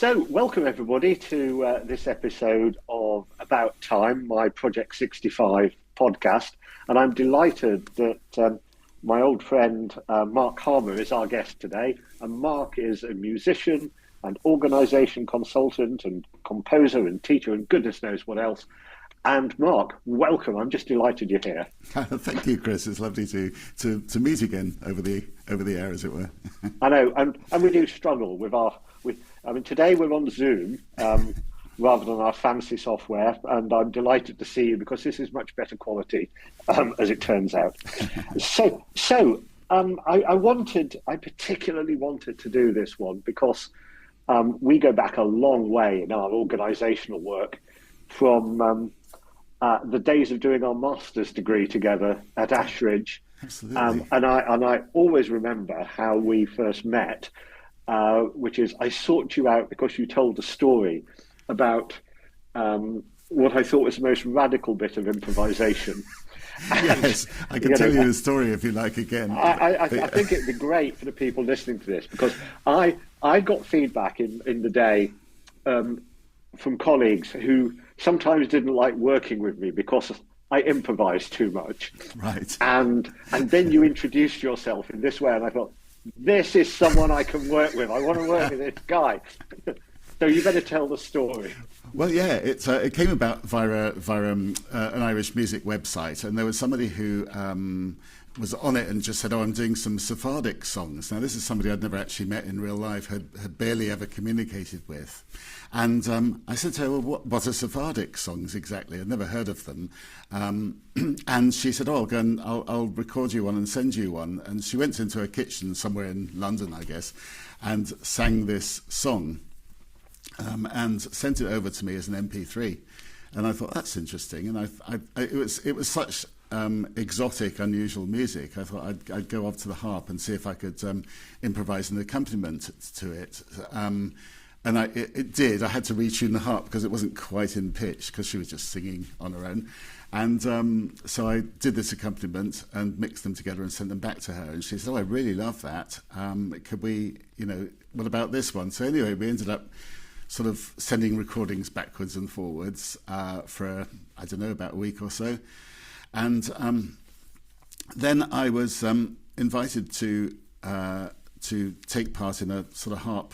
So, welcome everybody to this episode of About Time, my Project 65 podcast. And I'm delighted that my old friend Mark Harmer is our guest today. And Mark is a musician and organisation consultant and composer and teacher and goodness knows what else. And Mark, welcome. I'm just delighted you're here. Thank you, Chris. It's lovely to meet again over the air, as it were. I know, and we do struggle with today we're on Zoom rather than our fancy software, and I'm delighted to see you because this is much better quality, as it turns out. I particularly wanted to do this one because we go back a long way in our organisational work from the days of doing our master's degree together at Ashridge. Absolutely. And I always remember how we first met, which is I sought you out because you told a story about what I thought was the most radical bit of improvisation. Yes, I can tell you the story if you like again. I think it'd be great for the people listening to this because I got feedback in the day from colleagues who sometimes didn't like working with me because I improvised too much. Right. And then you introduced yourself in this way, and I thought, this is someone I can work with. I want to work with this guy. So you better tell the story. Well, yeah, it came about via an Irish music website, and there was somebody who was on it and just said, I'm doing some Sephardic songs. Now, this is somebody I'd never actually met in real life, had barely ever communicated with. And I said to her, well, what are Sephardic songs exactly? I'd never heard of them. And she said, I'll go and I'll record you one and send you one. And she went into her kitchen somewhere in London, I guess, and sang this song and sent it over to me as an MP3. And I thought, that's interesting. And it was such exotic, unusual music. I thought I'd go up to the harp and see if I could improvise an accompaniment to it. And it did. I had to retune the harp because it wasn't quite in pitch because she was just singing on her own. And so I did this accompaniment and mixed them together and sent them back to her. And she said, I really love that. Could we, what about this one? So anyway, we ended up sort of sending recordings backwards and forwards for, I don't know, about a week or so. And then I was invited to take part in a sort of harp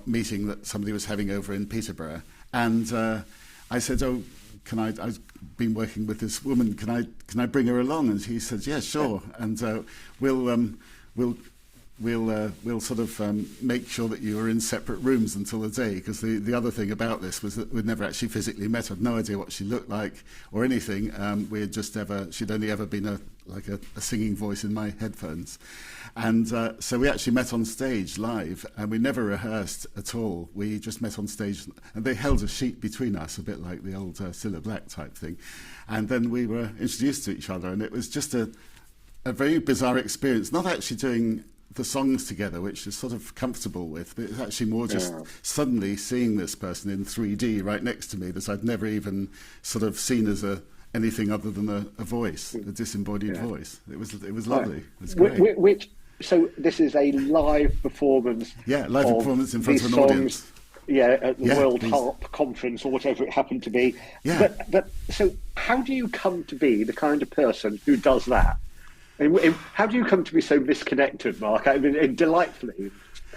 meeting that somebody was having over in Peterborough. And I said, I've been working with this woman, can I bring her along? And he said, yeah, sure. And we'll sort of make sure that you are in separate rooms until the day, because the other thing about this was that we'd never actually physically met. I had no idea what she looked like or anything. She'd only ever been a singing voice in my headphones. And so we actually met on stage live, and we never rehearsed at all. We just met on stage, and they held a sheet between us, a bit like the old Cilla Black type thing. And then we were introduced to each other, and it was just a very bizarre experience, not actually doing the songs together, which is sort of comfortable with, but it's actually more just suddenly seeing this person in 3D right next to me that I'd never even sort of seen as anything other than a voice, a disembodied voice. It was lovely. It was great. So this is a live performance. Yeah, live performance in front of an audience. Yeah, at the World Harp Conference or whatever it happened to be. Yeah. But so how do you come to be the kind of person who does that? How do you come to be so misconnected, Mark? I mean, delightfully.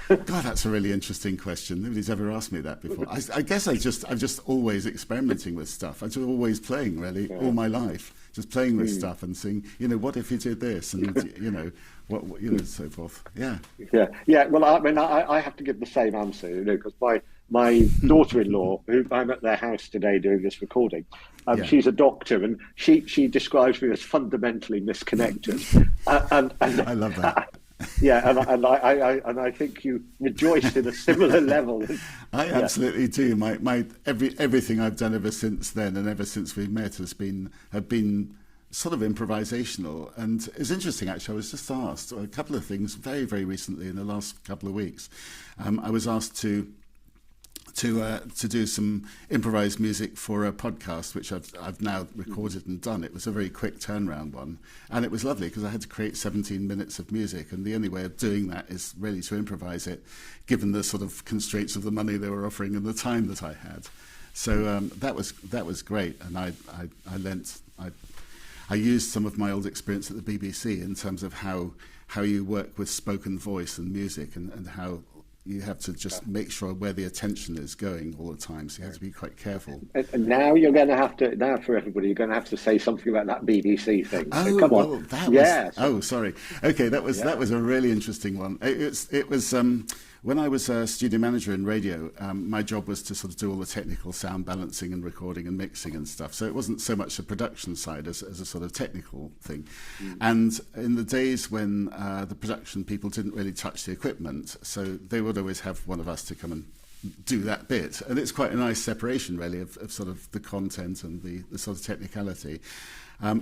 God, that's a really interesting question. Nobody's ever asked me that before. I guess I'm just always experimenting with stuff. I'm just always playing, really, all my life, just playing with stuff and saying, what if you did this, and so forth. Yeah. Well, I mean, I have to give the same answer, because my daughter-in-law, who I'm at their house today doing this recording, she's a doctor, and she describes me as fundamentally misconnected. And I love that. Yeah, and I think you rejoice in a similar level. I absolutely do. My everything I've done ever since then, and ever since we met, have been sort of improvisational. And it's interesting, actually. I was just asked a couple of things very, very recently in the last couple of weeks. I was asked to to do some improvised music for a podcast, which I've now recorded and done. It was a very quick turnaround one, and it was lovely because I had to create 17 minutes of music, and the only way of doing that is really to improvise it, given the sort of constraints of the money they were offering and the time that I had. So that was great, and I used some of my old experience at the BBC in terms of how you work with spoken voice and music, and how you have to just make sure where the attention is going all the time. So you have to be quite careful. And now you're going to have to, now for everybody, you're going to have to say something about that BBC thing. Oh, so come well, on. that was, yes. Oh, sorry. Okay, that was a really interesting one. It was when I was a studio manager in radio, my job was to sort of do all the technical sound balancing and recording and mixing and stuff. So it wasn't so much a production side as a sort of technical thing. And in the days when the production people didn't really touch the equipment, so they would always have one of us to come and do that bit. And it's quite a nice separation, really, of sort of the content and the sort of technicality.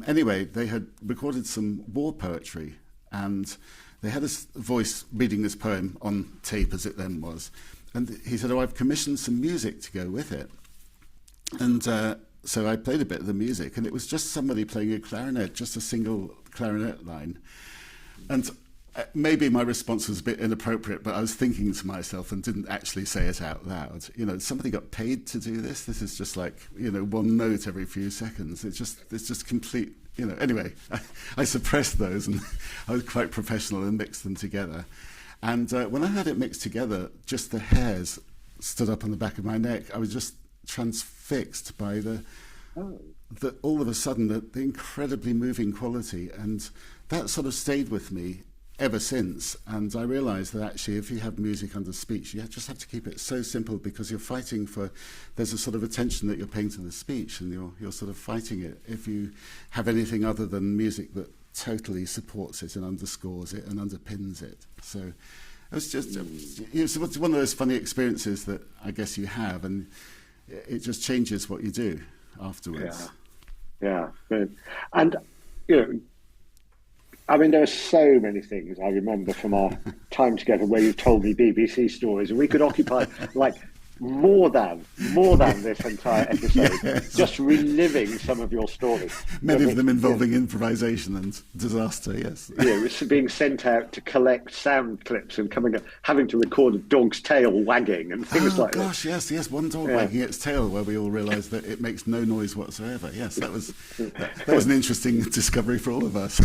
Anyway, they had recorded some war poetry, and they had a voice reading this poem on tape, as it then was. And he said, I've commissioned some music to go with it. And so I played a bit of the music, and it was just somebody playing a clarinet, just a single clarinet line. And maybe my response was a bit inappropriate, but I was thinking to myself and didn't actually say it out loud. Somebody got paid to do this. This is just like, one note every few seconds. It's just complete. Anyway, I suppressed those, and I was quite professional and mixed them together. And when I had it mixed together, just the hairs stood up on the back of my neck. I was just transfixed by all of a sudden, the incredibly moving quality. And that sort of stayed with me ever since. And I realised that actually if you have music under speech, you just have to keep it so simple, because you're fighting for, there's a sort of attention that you're paying to the speech, and you're sort of fighting it if you have anything other than music that totally supports it and underscores it and underpins it. So it was just it's one of those funny experiences that I guess you have, and it just changes what you do afterwards. Yeah. And I mean, there are so many things I remember from our time together where you've told me BBC stories, and we could occupy like more than this entire episode, just reliving some of your stories. Many of them involving improvisation and disaster, yes. It's being sent out to collect sound clips and having to record a dog's tail wagging and things like that. Oh gosh, yes, one dog wagging its tail, where we all realised that it makes no noise whatsoever. Yes, that was an interesting discovery for all of us.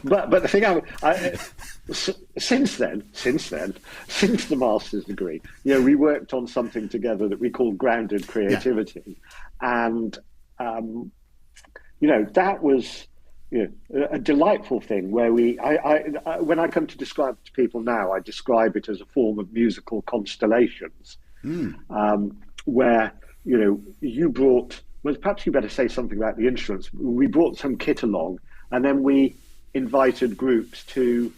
but the thing since the master's degree, we worked on something together that we called grounded creativity, and that was a delightful thing where when I come to describe it to people now, I describe it as a form of musical constellations, where you brought. Well, perhaps you better say something about the instruments. We brought some kit along, and then we invited groups to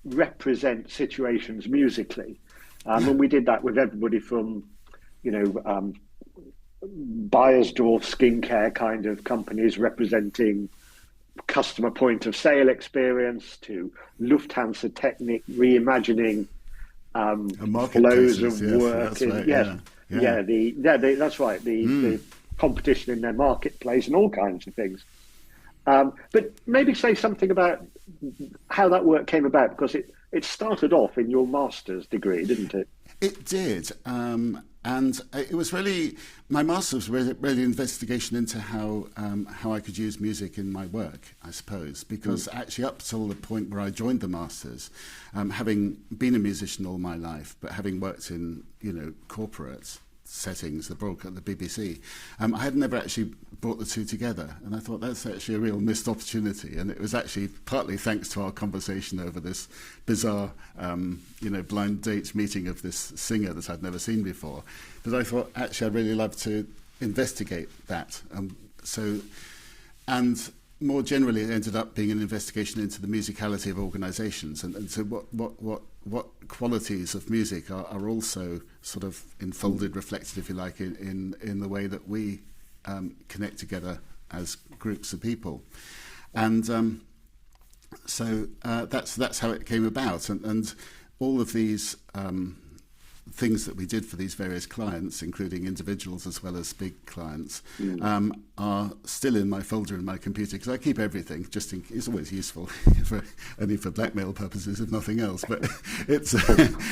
represent situations musically. And we did that with everybody from, Beiersdorf skincare kind of companies representing customer point of sale experience, to Lufthansa Technic reimagining flows of work. That's right, that's right. The competition in their marketplace and all kinds of things. But maybe say something about how that work came about, because it started off in your master's degree, didn't it? It did. And it was really, my master's was really an investigation into how I could use music in my work, I suppose, because actually up till the point where I joined the master's, having been a musician all my life, but having worked in, corporate settings, the BBC, I had never actually brought the two together, and I thought that's actually a real missed opportunity. And it was actually partly thanks to our conversation over this bizarre, blind date meeting of this singer that I'd never seen before, that I thought actually I'd really love to investigate that. And more generally, it ended up being an investigation into the musicality of organisations, and so what qualities of music are also sort of enfolded, reflected, if you like, in the way that we connect together as groups of people. And so that's how it came about, and all of these things that we did for these various clients, including individuals as well as big clients, are still in my folder in my computer, because I keep everything. It's always useful, only for blackmail purposes, if nothing else. But it's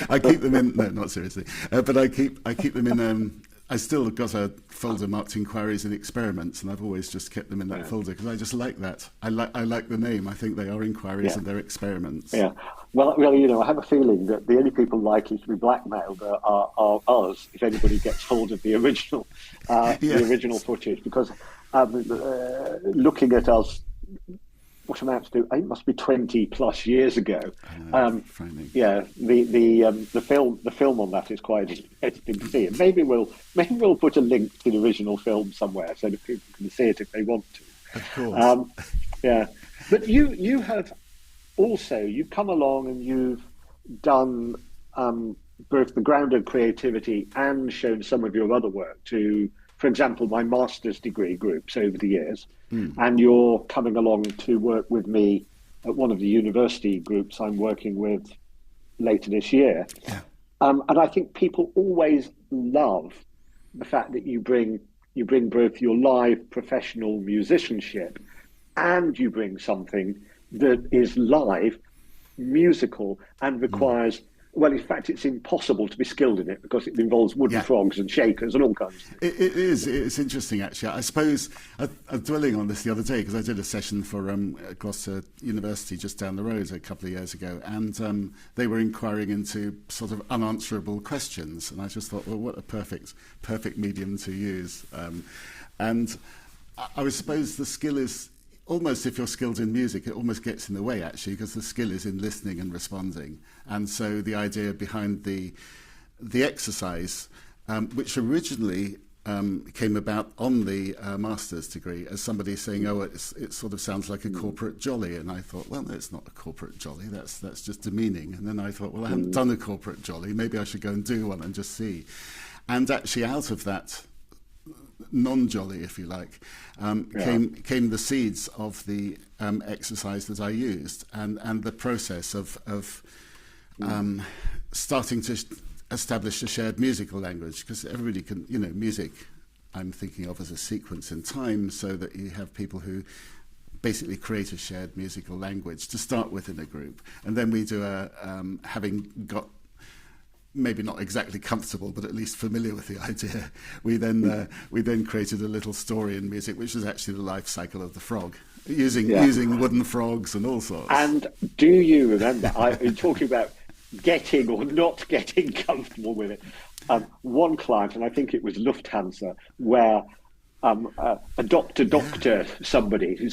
I keep them in. No, not seriously. But I keep them in. I still got a folder marked inquiries and experiments, and I've always just kept them in that folder because I just like that. I like the name. I think they are inquiries and they're experiments. Yeah. Well, I have a feeling that the only people likely to be blackmailed are us if anybody gets hold of the original, the original footage, because looking at us, what amounts to, it must be 20 plus years ago. The film on that is quite interesting to see, and maybe we'll put a link to the original film somewhere so that people can see it if they want to. Of course. But you've come along and you've done both the grounded creativity and shown some of your other work to, for example, my master's degree groups over the years. And you're coming along to work with me at one of the university groups I'm working with later this year. Yeah. And I think people always love the fact that you bring both your live professional musicianship and you bring something that is live, musical, and requires... Well, in fact, it's impossible to be skilled in it because it involves wooden frogs and shakers and all kinds of things. It is. It's interesting, actually. I suppose I was dwelling on this the other day because I did a session for Gloucester University just down the road a couple of years ago, and they were inquiring into sort of unanswerable questions, and I just thought, well, what a perfect medium to use. And I suppose the skill is... Almost, if you're skilled in music, it almost gets in the way, actually, because the skill is in listening and responding. And so the idea behind the exercise, which originally came about on the master's degree as somebody saying, it sort of sounds like a corporate jolly. And I thought, well, no, it's not a corporate jolly. That's just demeaning. And then I thought, well, I haven't done a corporate jolly. Maybe I should go and do one and just see. And actually out of that non-jolly, if you like, came the seeds of the exercise that I used, and the process of starting to establish a shared musical language, because everybody can, music I'm thinking of as a sequence in time, so that you have people who basically create a shared musical language to start with in a group, and then we do having got maybe not exactly comfortable, but at least familiar with the idea, we then created a little story in music, which is actually the life cycle of the frog, using wooden frogs and all sorts. And do you remember, talking about getting or not getting comfortable with it, one client, and I think it was Lufthansa, where a doctor, somebody who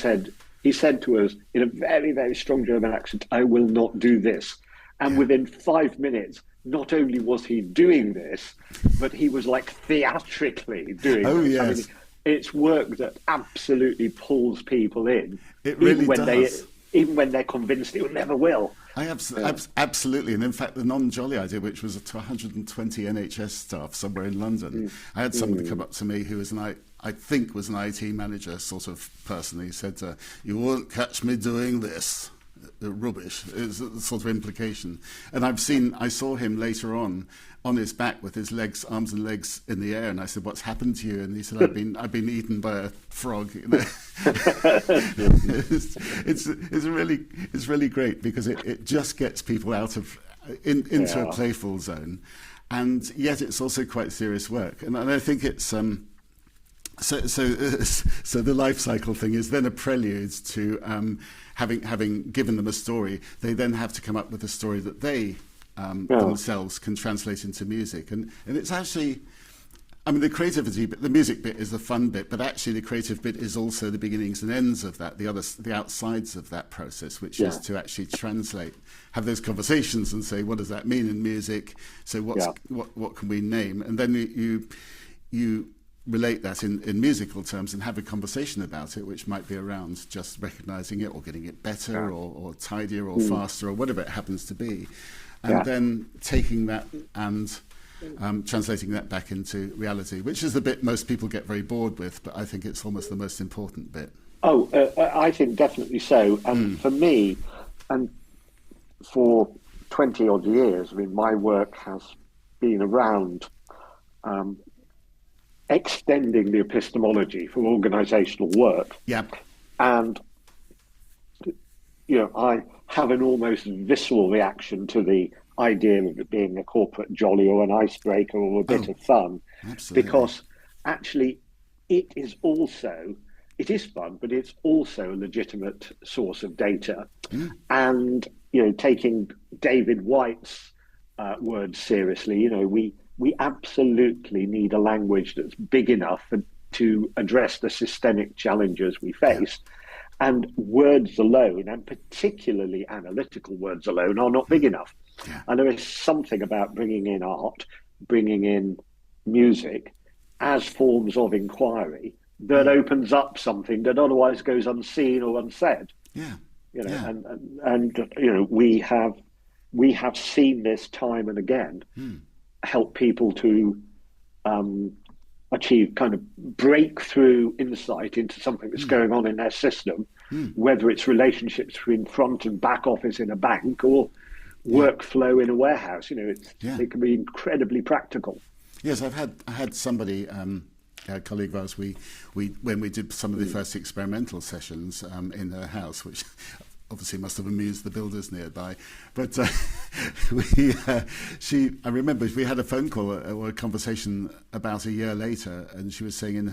he said to us in a very, very strong German accent, "I will not do this." And within 5 minutes, not only was he doing this, but he was like theatrically doing it. Yes. I mean, it's work that absolutely pulls people in. It really does. Even when they're convinced it never will. Absolutely. And in fact, the non-jolly idea, which was to 120 NHS staff somewhere in London, I had somebody come up to me who was I think was an IT manager sort of person. He said, "You won't catch me doing this." Rubbish is the sort of implication. And I saw him later on his back with his arms and legs in the air, and I said, "What's happened to you?" And he said, I've been eaten by a frog. It's really great because it just gets people out of into a playful zone, and yet it's also quite serious work. And I think it's so the life cycle thing is then a prelude to having given them a story, they then have to come up with a story that they themselves can translate into music. And it's actually, I mean, the creativity bit, the music bit is the fun bit, but actually the creative bit is also the beginnings and ends of that, the outsides of that process, which is to actually translate, have those conversations and say, what does that mean in music? So what can we name? And then you relate that in musical terms and have a conversation about it, which might be around just recognizing it or getting it better or tidier or faster or whatever it happens to be. And then taking that and translating that back into reality, which is the bit most people get very bored with, but I think it's almost the most important bit. I think definitely so. And for me, and for 20 odd years, I mean, my work has been around extending the epistemology for organisational work. Yeah. And, I have an almost visceral reaction to the idea of it being a corporate jolly or an icebreaker or a bit of fun. Absolutely. Because actually it is fun, but it's also a legitimate source of data. And, taking David White's words seriously, we absolutely need a language that's big enough to address the systemic challenges we face. Yeah. And words alone, and particularly analytical words alone, are not big enough. Yeah. And there is something about bringing in art, bringing in music as forms of inquiry that opens up something that otherwise goes unseen or unsaid. Yeah. And we have seen this time and again help people to achieve kind of breakthrough insight into something that's going on in their system, whether it's relationships between front and back office in a bank or workflow in a warehouse. It can be incredibly practical. Yes, I had somebody, a colleague of ours, when we did some of the first experimental sessions in her house, which obviously must have amused the builders nearby. But I remember we had a phone call or a conversation about a year later, and she was saying in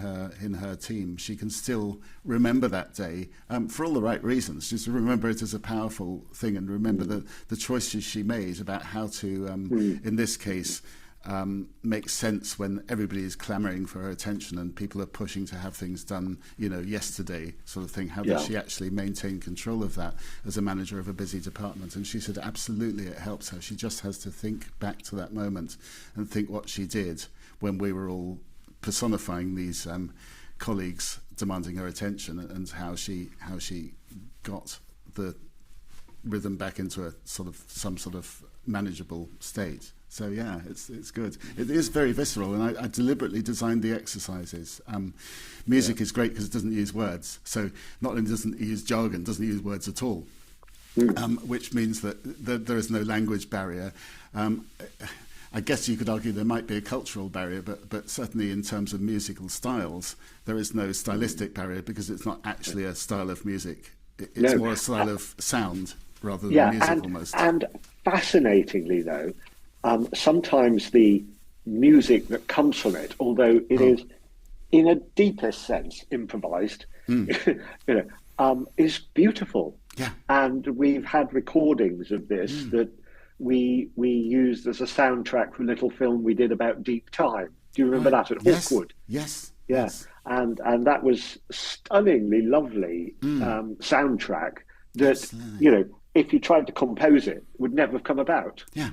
her team she can still remember that day for all the right reasons. Just to remember it as a powerful thing, and remember the choices she made about how to, in this case, make sense when everybody is clamoring for her attention and people are pushing to have things done, yesterday, sort of thing. How does she actually maintain control of that as a manager of a busy department? And she said absolutely it helps her. She just has to think back to that moment and think what she did when we were all personifying these colleagues demanding her attention, and how she got the rhythm back into some sort of manageable state. So yeah, it's good. It is very visceral, and I deliberately designed the exercises. Music is great because it doesn't use words. So not only doesn't it use jargon, doesn't use words at all, which means that there is no language barrier. I guess you could argue there might be a cultural barrier, but certainly in terms of musical styles, there is no stylistic barrier because it's not actually a style of music. It's more a style of sound rather than music almost. And fascinatingly, though, sometimes the music that comes from it, although it is in a deepest sense improvised, is beautiful. Yeah. And we've had recordings of this that we used as a soundtrack for a little film we did about deep time. Do you remember that at Hawkwood? Yes. Yeah. Yes. And that was stunningly lovely soundtrack that, if you tried to compose it, would never have come about. Yeah.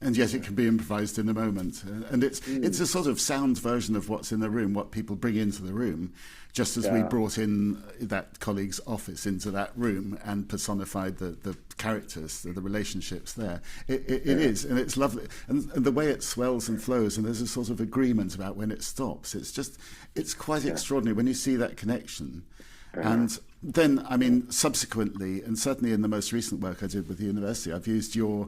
And yet it can be improvised in a moment. And it's a sort of sound version of what's in the room, what people bring into the room, just as we brought in that colleague's office into that room and personified the characters, the relationships there. It is, and it's lovely. And the way it swells and flows, and there's a sort of agreement about when it stops. It's quite extraordinary when you see that connection. And then, subsequently, and certainly in the most recent work I did with the university, I've used your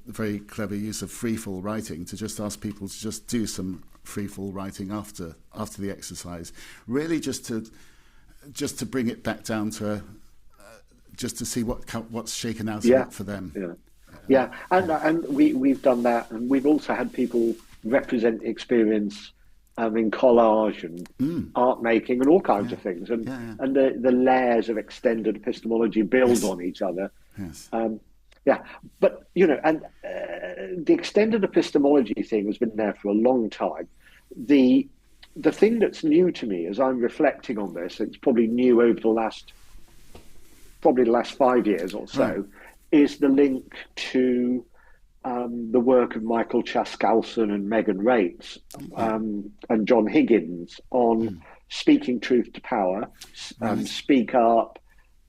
very clever use of free-fall writing to just ask people to just do some free-fall writing after the exercise, really just to bring it back down to just to see what's shaken out of it for them. And we've done that, and we've also had people represent the experience in collage and art making and all kinds of things, and the layers of extended epistemology build on each other. Yes. But the extended epistemology thing has been there for a long time. The thing that's new to me as I'm reflecting on this, it's probably new over the last 5 years or so, is the link to the work of Michael Chaskalson and Megan Rates and John Higgins on speaking truth to power, speak up,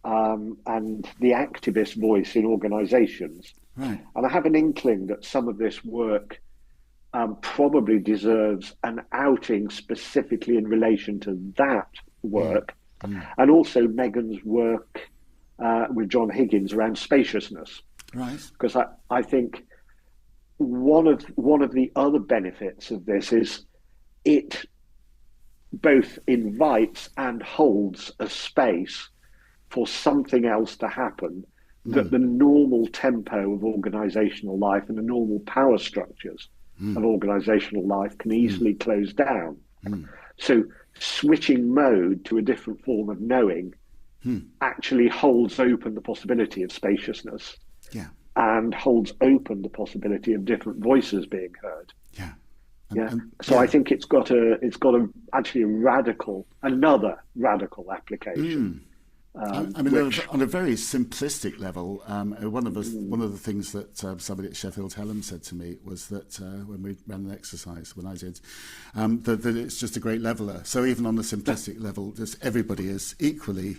and the activist voice in organisations. Right. And I have an inkling that some of this work probably deserves an outing specifically in relation to that work, and also Megan's work with John Higgins around spaciousness. Right. Because I think one of the other benefits of this is it both invites and holds a space for something else to happen that the normal tempo of organizational life and the normal power structures of organizational life can easily close down. So switching mode to a different form of knowing actually holds open the possibility of spaciousness, Yeah. and holds open the possibility of different voices being heard. Yeah. So I think it's got a actually another radical application. I mean, on a very simplistic level, one of the things that somebody at Sheffield Hallam said to me was that when we ran an exercise, when I did, that it's just a great leveler. So even on the simplistic level, just everybody is equally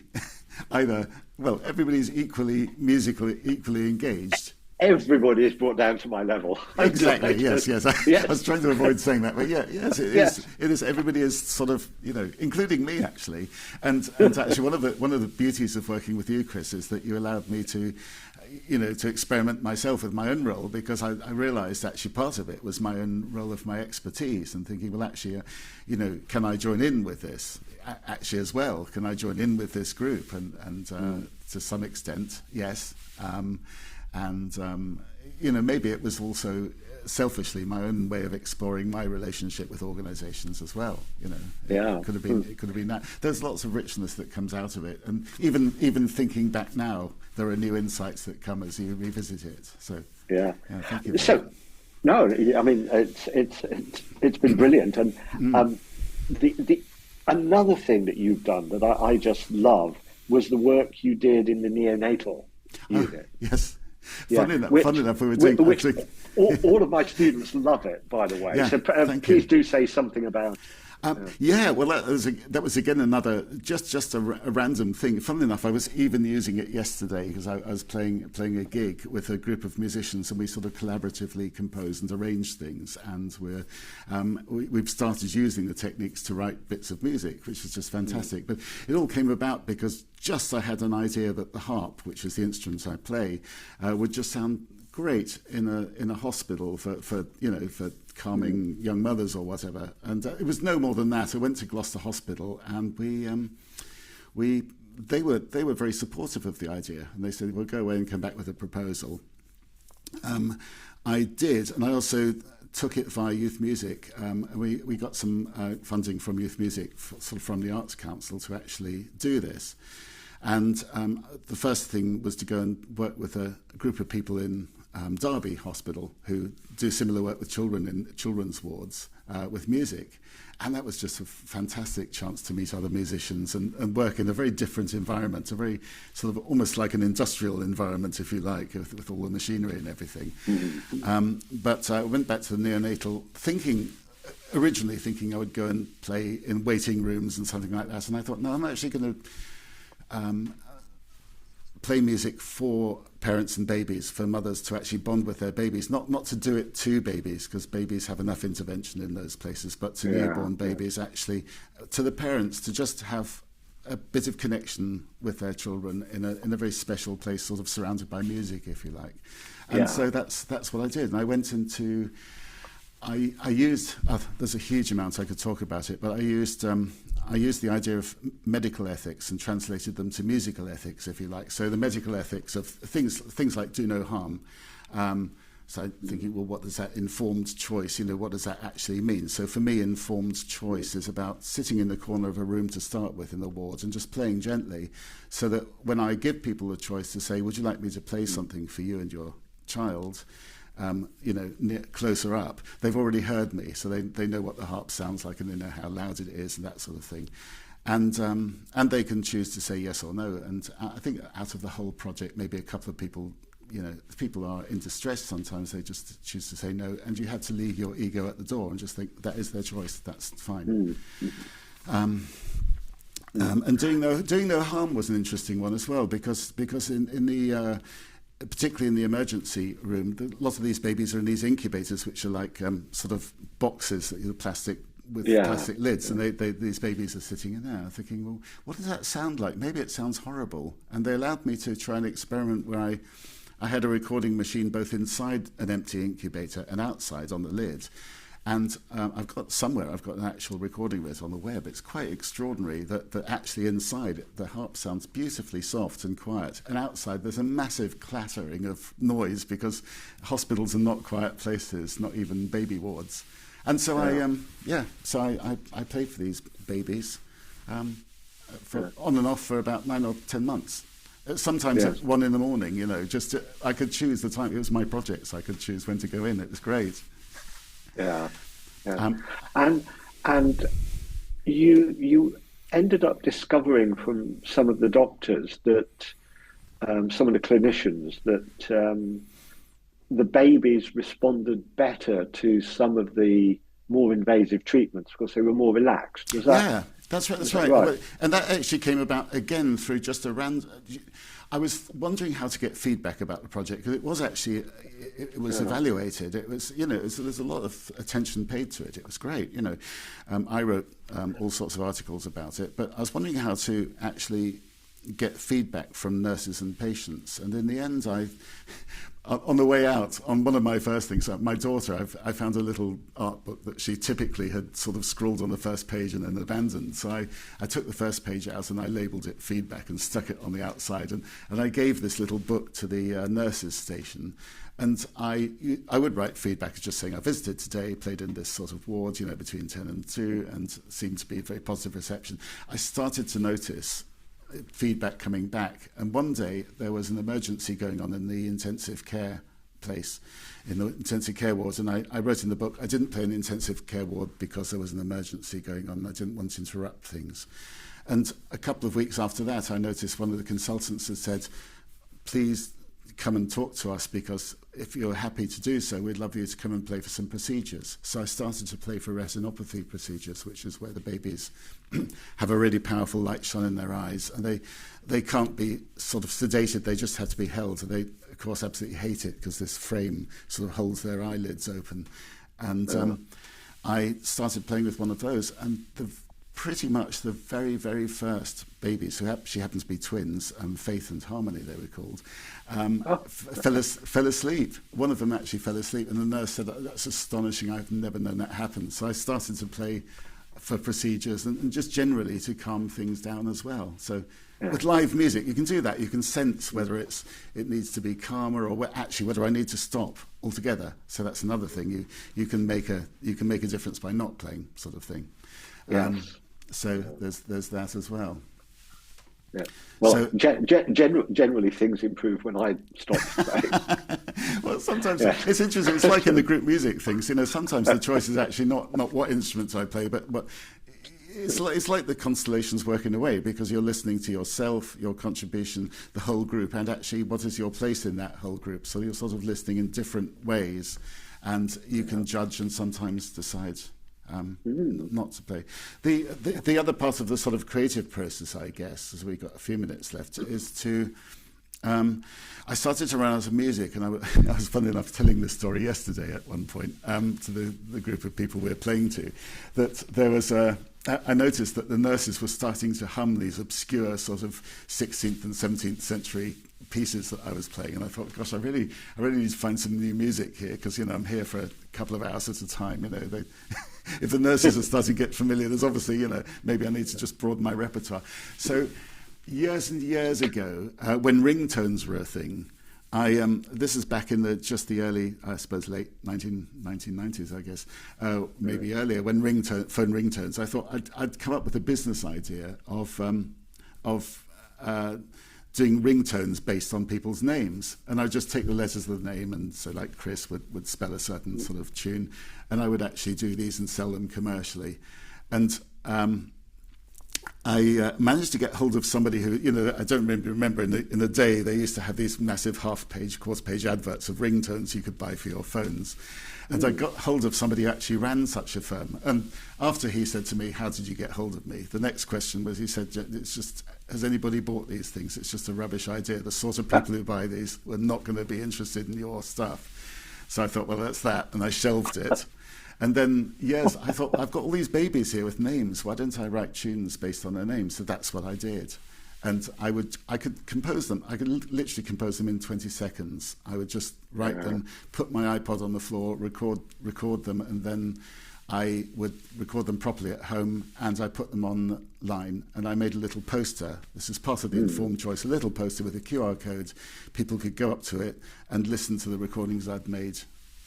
everybody's equally musically, equally engaged. Everybody is brought down to my level. Exactly. Yes. I was trying to avoid saying that, but yes, it is. It is. Everybody is sort of, including me actually. And actually, one of the beauties of working with you, Chris, is that you allowed me to, to experiment myself with my own role, because I realised actually part of it was my own role of my expertise, and thinking, well, actually, can I join in with this actually as well? Can I join in with this group? And to some extent, yes. Maybe it was also selfishly my own way of exploring my relationship with organisations as well. It could have been that. There's lots of richness that comes out of it, and even thinking back now, there are new insights that come as you revisit it. So thank you. No, I mean it's been brilliant, and the another thing that you've done that I just love was the work you did in the neonatal unit. Yes. Fun enough, we were doing all of my students love it, by the way. Yeah, so please do say something about it. Well, that was again another just a random thing. Funnily enough, I was even using it yesterday because I was playing a gig with a group of musicians, and we sort of collaboratively composed and arranged things, and we've started using the techniques to write bits of music, which is just fantastic. But it all came about because just I had an idea that the harp, which is the instrument I play, would just sound great in a hospital for calming young mothers or whatever. And it was no more than that. I went to Gloucester Hospital, and they were very supportive of the idea, and they said, "We'll go away and come back with a proposal." I did, and I also took it via Youth Music. We got some funding from Youth Music, sort of from the Arts Council, to actually do this. And the first thing was to go and work with a group of people in Derby Hospital who do similar work with children in children's wards with music. And that was just a fantastic chance to meet other musicians and work in a very different environment, a very sort of almost like an industrial environment, if you like, with all the machinery and everything. But I went back to the neonatal originally thinking I would go and play in waiting rooms and something like that. And I thought, no, I'm actually going to play music for parents and babies, for mothers to actually bond with their babies, not to do it to babies, because babies have enough intervention in those places, but to newborn babies, actually to the parents, to just have a bit of connection with their children in a very special place, sort of surrounded by music, if you like. And so that's what I did. And I went into I used there's a huge amount I could talk about it, but I used the idea of medical ethics and translated them to musical ethics, if you like. So the medical ethics of things like do no harm. So I'm thinking, well, what does that informed choice? What does that actually mean? So for me, informed choice is about sitting in the corner of a room to start with in the wards and just playing gently, so that when I give people a choice to say, would you like me to play something for you and your child? Closer up, they've already heard me, so they know what the harp sounds like, and they know how loud it is and that sort of thing, and they can choose to say yes or no. And I think out of the whole project, maybe a couple of people, if people are in distress, sometimes they just choose to say no, and you have to leave your ego at the door and just think that is their choice, that's fine. And doing no harm was an interesting one as well, because in the particularly in the emergency room, a lot of these babies are in these incubators, which are like sort of boxes, plastic with plastic lids, and these babies are sitting in there, thinking, well, what does that sound like? Maybe it sounds horrible. And they allowed me to try an experiment where I had a recording machine both inside an empty incubator and outside on the lid. And I've got an actual recording of it on the web. It's quite extraordinary that actually inside the harp sounds beautifully soft and quiet. And outside there's a massive clattering of noise because hospitals are not quiet places, not even baby wards. And so I played for these babies on and off for about 9 or 10 months. Sometimes at 1 in the morning, you know, I could choose the time. It was my project, so I could choose when to go in. It was great. Yeah. And you ended up discovering from some of the doctors that some of the clinicians that the babies responded better to some of the more invasive treatments because they were more relaxed. Was that? Yeah, that's right. That's right. And that actually came about again through just a random. I was wondering how to get feedback about the project because it was actually it was evaluated. It was there's a lot of attention paid to it. It was great. I wrote all sorts of articles about it, but I was wondering how to actually get feedback from nurses and patients. And in the end, on the way out, on one of my first things, my daughter, I found a little art book that she typically had sort of scrawled on the first page and then abandoned. So I took the first page out and I labelled it feedback and stuck it on the outside. And I gave this little book to the nurses station. And I would write feedback just saying, I visited today, played in this sort of ward, between 10 and 2, and seemed to be a very positive reception. I started to notice feedback coming back, and one day there was an emergency going on in the intensive care place, in the intensive care wards, and I wrote in the book, I didn't play in the intensive care ward because there was an emergency going on. I didn't want to interrupt things. And a couple of weeks after that, I noticed one of the consultants had said, please come and talk to us, because if you're happy to do so, we'd love you to come and play for some procedures. So I started to play for retinopathy procedures, which is where the babies have a really powerful light shone in their eyes, and they can't be sort of sedated, they just have to be held. And they, of course, absolutely hate it because this frame sort of holds their eyelids open. And I started playing with one of those, and pretty much the very, very first babies, who actually happened to be twins, Faith and Harmony they were called, fell asleep. One of them actually fell asleep, and the nurse said, that's astonishing, I've never known that happen. So I started to play for procedures and just generally to calm things down as well. So with live music, you can do that. You can sense whether it needs to be calmer or whether I need to stop altogether. So that's another thing. You can make a difference by not playing, sort of thing. So there's that as well. Yeah. Well, so, generally things improve when I stop playing. Well, sometimes it's interesting. It's like in the group music things. Sometimes the choice is actually not what instruments I play, but it's like the constellations work in a way, because you're listening to yourself, your contribution, the whole group, and actually what is your place in that whole group. So you're sort of listening in different ways, and you can judge and sometimes decide not to play. The other part of the sort of creative process, I guess, as we've got a few minutes left, is to I started to run out of music, and I was funny enough telling this story yesterday at one point to the group of people we're playing to, that there was I noticed that the nurses were starting to hum these obscure sort of 16th and 17th century pieces that I was playing, and I thought, gosh, I really need to find some new music here, because I'm here for a couple of hours at a time. If the nurses are starting to get familiar, there's obviously maybe I need to just broaden my repertoire. So years and years ago, when ringtones were a thing, this is back in the early, I suppose, late 1990s, I guess, maybe earlier, when phone ringtones. I thought I'd come up with a business idea of doing ringtones based on people's names, and I'd just take the letters of the name, and so like Chris would spell a certain sort of tune, and I would actually do these and sell them commercially. And I managed to get hold of somebody who, I don't remember in the day they used to have these massive half-page, quarter-page adverts of ringtones you could buy for your phones. And I got hold of somebody who actually ran such a firm. And after he said to me, how did you get hold of me? The next question was, he said, it's just, has anybody bought these things? It's just a rubbish idea. The sort of people who buy these were not going to be interested in your stuff. So I thought, well, that's that. And I shelved it. And then, I thought, I've got all these babies here with names. Why don't I write tunes based on their names? So that's what I did. and I could compose them. I could literally compose them in 20 seconds. I would just write them, put my iPod on the floor, record them, and then I would record them properly at home, and I put them online, and I made a little poster. This is part of the informed choice, a little poster with a QR code. People could go up to it and listen to the recordings I'd made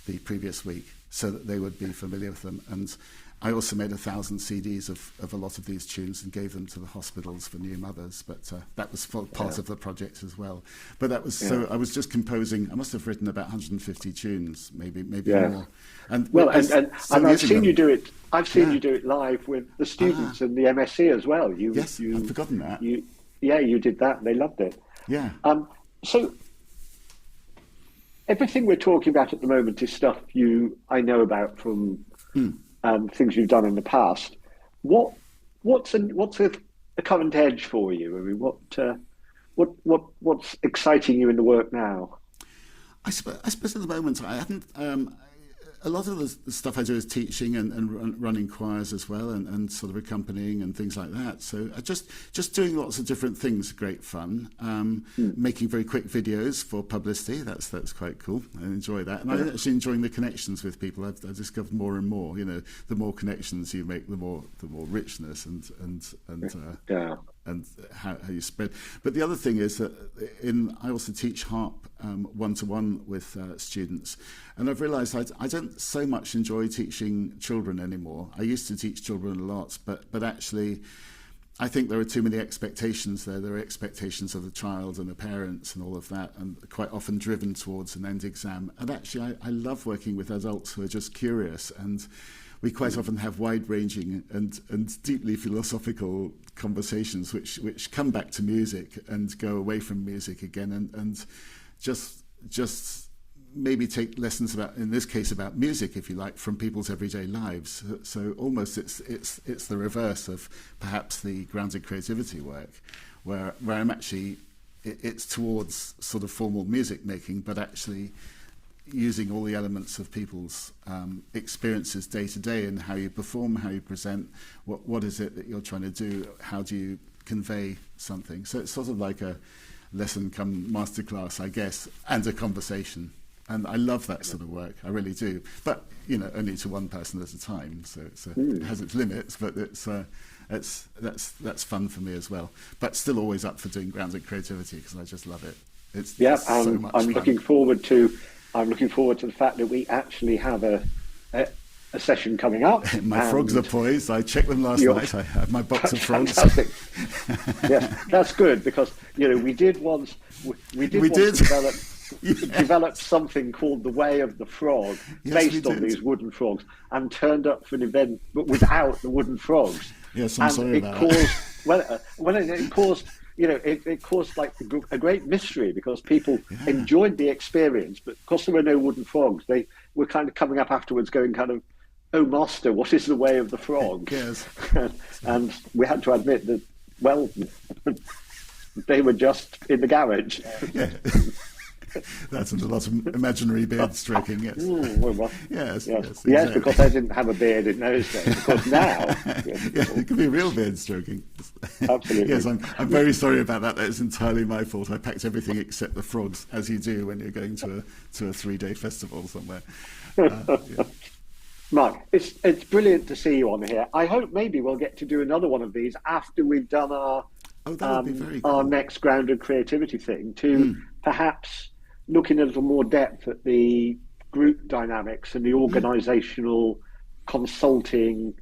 the previous week so that they would be familiar with them. And I also made 1,000 CDs of a lot of these tunes and gave them to the hospitals for new mothers. But that was part of the project as well. But that was so I was just composing. I must have written about 150 tunes, maybe more. And I've seen you do it. I've seen you do it live with the students and the MSc as well. I've forgotten that. You did that, and they loved it. Yeah. So everything we're talking about at the moment is stuff I know about from. Things you've done in the past. What's a current edge for you? I mean, what's exciting you in the work now? I suppose at the moment I haven't. A lot of the stuff I do is teaching and running choirs as well, and sort of accompanying and things like that. So I just doing lots of different things, great fun. Making very quick videos for publicity. That's quite cool. I enjoy that, and I'm actually enjoying the connections with people. I've discovered more and more. You know, the more connections you make, the more richness and how you spread. But the other thing is that I also teach harp one-to-one with students, and I've realised I don't so much enjoy teaching children anymore. I used to teach children a lot, but actually I think there are too many expectations there. There are expectations of the child and the parents and all of that, and quite often driven towards an end exam. And actually I love working with adults who are just curious, and we quite often have wide-ranging and deeply philosophical conversations which come back to music and go away from music again, and just maybe take lessons about, in this case, about music, if you like, from people's everyday lives. So almost it's the reverse of perhaps the grounded creativity work, where I'm actually it's towards sort of formal music making, but actually using all the elements of people's experiences day to day, and how you perform, how you present, what is it that you're trying to do, how do you convey something. So it's sort of like a lesson come masterclass, I guess, and a conversation. And I love that sort of work, I really do. But, only to one person at a time, so it has its limits, but that's fun for me as well. But still always up for doing grounded creativity, because I just love it. It's so much fun. Looking forward to the fact that we actually have a session coming up. My frogs are poised. I checked them last night. I have my box of frogs. Fantastic. Yeah, that's good, because we did once develop something called the Way of the Frog, based on these wooden frogs, and turned up for an event but without the wooden frogs. Yes, I'm sorry about that. It caused like a great mystery, because people enjoyed the experience, but because there were no wooden frogs, they were kind of coming up afterwards going kind of, "Oh, master, what is the way of the frog?" Yes. And we had to admit that, well, they were just in the garage. Yeah. That's a lot of imaginary beard stroking, yes. Yes, because they didn't have a beard in those days. Because now, it could be real beard stroking. Absolutely. Yes, I'm very sorry about that. That's entirely my fault. I packed everything except the frogs, as you do when you're going to a 3-day festival somewhere. Mark, it's brilliant to see you on here. I hope maybe we'll get to do another one of these after we've done our next grounded creativity thing, to perhaps look in a little more depth at the group dynamics and the organisational consulting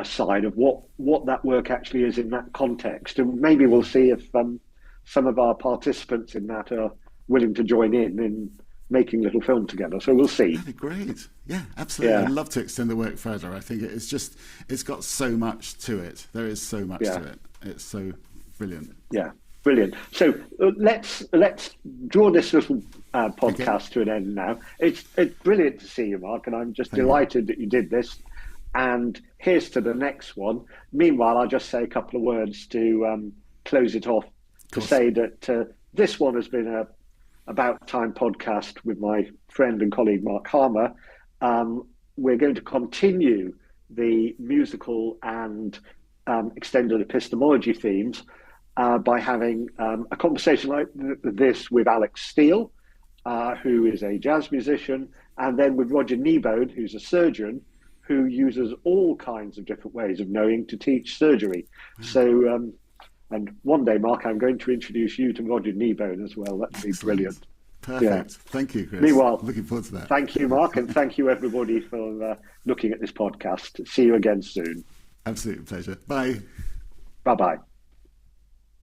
side of what that work actually is in that context. And maybe we'll see if some of our participants in that are willing to join in making a little film together. So we'll see. That'd be great. Yeah, absolutely. I'd love to extend the work further. I think it's got so much to it. There is so much to it. It's so brilliant. Yeah. Brilliant. So let's draw this little podcast to an end now. It's brilliant to see you, Mark, and I'm just delighted that you did this. And here's to the next one. Meanwhile, I'll just say a couple of words to close it off, to say that this one has been a About Time podcast with my friend and colleague Mark Harmer. We're going to continue the musical and extended epistemology themes. by having a conversation like this with Alex Steele, who is a jazz musician, and then with Roger Kneebone, who's a surgeon, who uses all kinds of different ways of knowing to teach surgery. So, and one day, Mark, I'm going to introduce you to Roger Kneebone as well. That'd be brilliant. Perfect. Yeah. Thank you, Chris. Meanwhile, looking forward to that. Thank you, Mark, and thank you, everybody, for looking at this podcast. See you again soon. Absolute pleasure. Bye. Bye-bye.